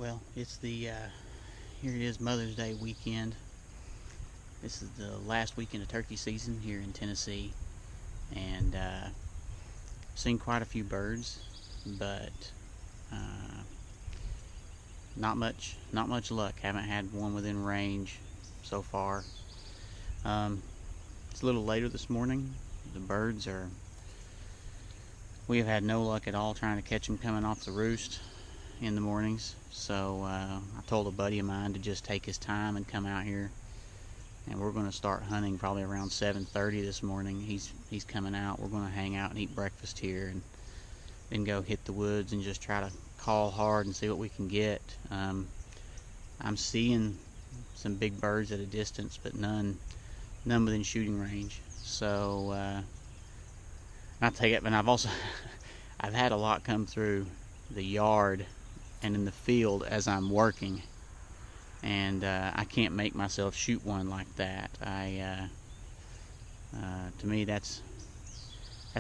Well, it's the here it is, Mother's Day weekend. This is the last weekend of turkey season here in Tennessee, and seen quite a few birds, but not much luck. Haven't had one within range so far. It's a little later this morning. The birds are. We have had no luck at all trying to catch them coming off the roost in the mornings. So I told a buddy of mine to just take his time and come out here, and we're going to start hunting probably around 7:30 this morning. He's coming out. We're going to hang out and eat breakfast here, and then go hit the woods and just try to call hard and see what we can get. I'm seeing some big birds at a distance, but none within shooting range. So not take it, but I've had a lot come through the yard and in the field as I'm working, and I can't make myself shoot one like that. To me, that's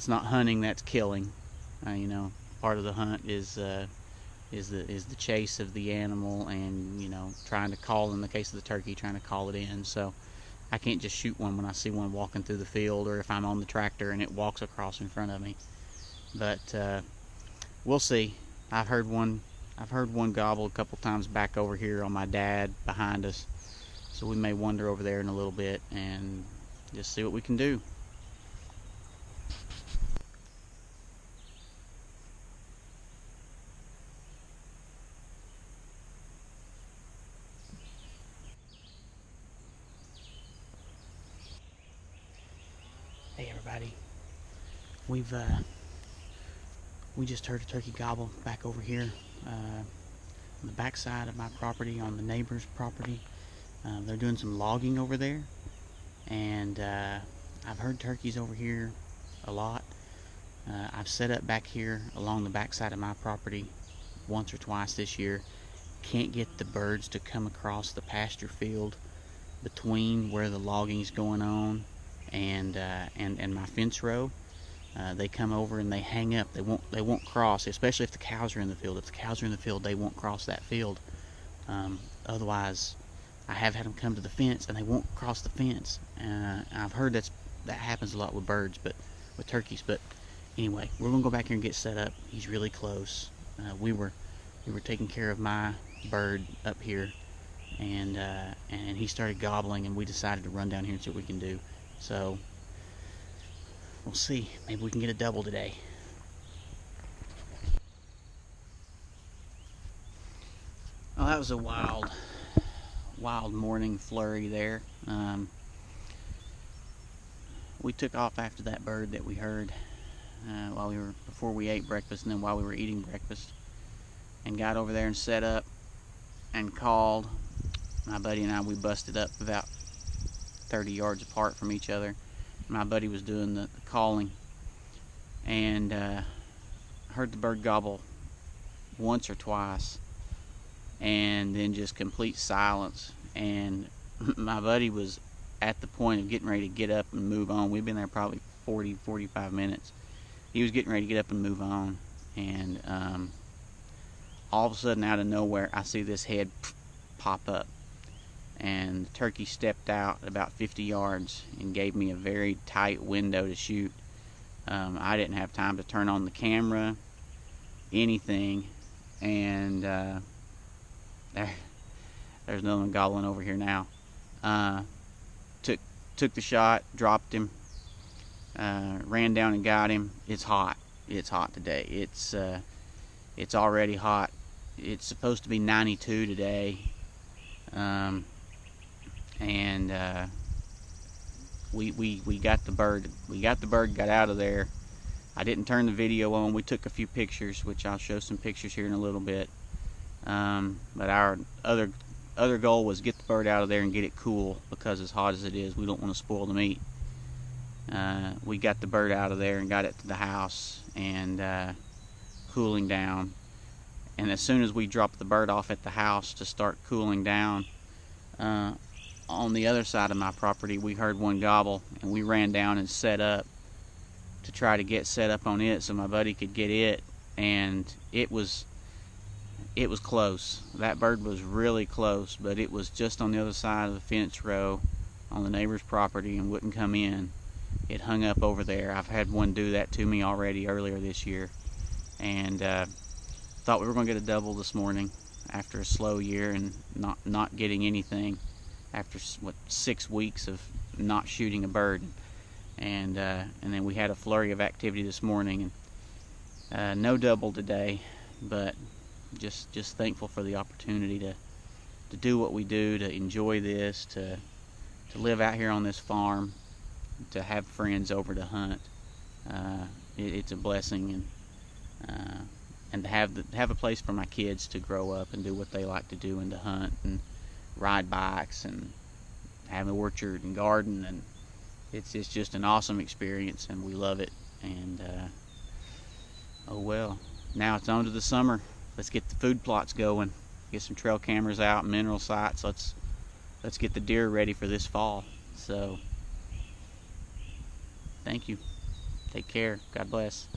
not hunting, that's killing. Part of the hunt is the chase of the animal, and trying to call, in the case of the turkey, trying to call it in. So I can't just shoot one when I see one walking through the field, or if I'm on the tractor and it walks across in front of me. But we'll see. I've heard one gobble a couple times back over here on my dad behind us, so we may wander over there in a little bit and just see what we can do. Hey everybody, we just heard a turkey gobble back over here on the back side of my property, on the neighbor's property. They're doing some logging over there, and I've heard turkeys over here a lot. I've set up back here along the back side of my property once or twice this year. Can't get the birds to come across the pasture field between where the logging's going on and my fence row. They come over and they hang up. They won't cross, especially if the cows are in the field. If the cows are in the field, they won't cross that field. Otherwise, I have had them come to the fence and they won't cross the fence. I've heard that happens a lot with birds, but with turkeys. But anyway, we're gonna go back here and get set up. He's really close. We were taking care of my bird up here, and he started gobbling, and we decided to run down here and see what we can do. So we'll see. Maybe we can get a double today. Well, that was a wild morning flurry there. We took off after that bird that we heard before we ate breakfast, and then while we were eating breakfast, and got over there and set up and called. My buddy and I, we busted up about 30 yards apart from each other. My buddy was doing the calling, and heard the bird gobble once or twice, and then just complete silence. And my buddy was at the point of getting ready to get up and move on. We've been there probably 40-45 minutes. He was getting ready to get up and move on, and all of a sudden, out of nowhere, I see this head pop up, and the turkey stepped out about 50 yards and gave me a very tight window to shoot. I didn't have time to turn on the camera, anything, and there's another one gobbling over here now. Took the shot, dropped him, ran down and got him. It's hot. It's hot today. It's already hot. It's supposed to be 92 today. We got the bird. Got out of there. I didn't turn the video on. We took a few pictures, which I'll show some pictures here in a little bit. But our other goal was get the bird out of there and get it cool, because as hot as it is, we don't want to spoil the meat. We got the bird out of there and got it to the house and cooling down. And as soon as we dropped the bird off at the house to start cooling down, on the other side of my property, we heard one gobble, and we ran down and set up to try to get set up on it so my buddy could get it. And it was it was close. That bird was really close, but it was just on the other side of the fence row on the neighbor's property and wouldn't come in. It hung up over there. I've had one do that to me already earlier this year, and thought we were going to get a double this morning after a slow year and not getting anything after 6 weeks of not shooting a bird. And then we had a flurry of activity this morning, and no double today, but just thankful for the opportunity to do what we do, to enjoy this, to live out here on this farm, to have friends over to hunt. It's a blessing, and to have a place for my kids to grow up and do what they like to do, and to hunt and ride bikes and have an orchard and garden, and it's just an awesome experience, and we love it. And oh well, now it's on to the summer. Let's get the food plots going, get some trail cameras out, mineral sites. Let's get the deer ready for this fall. So thank you, take care, God bless.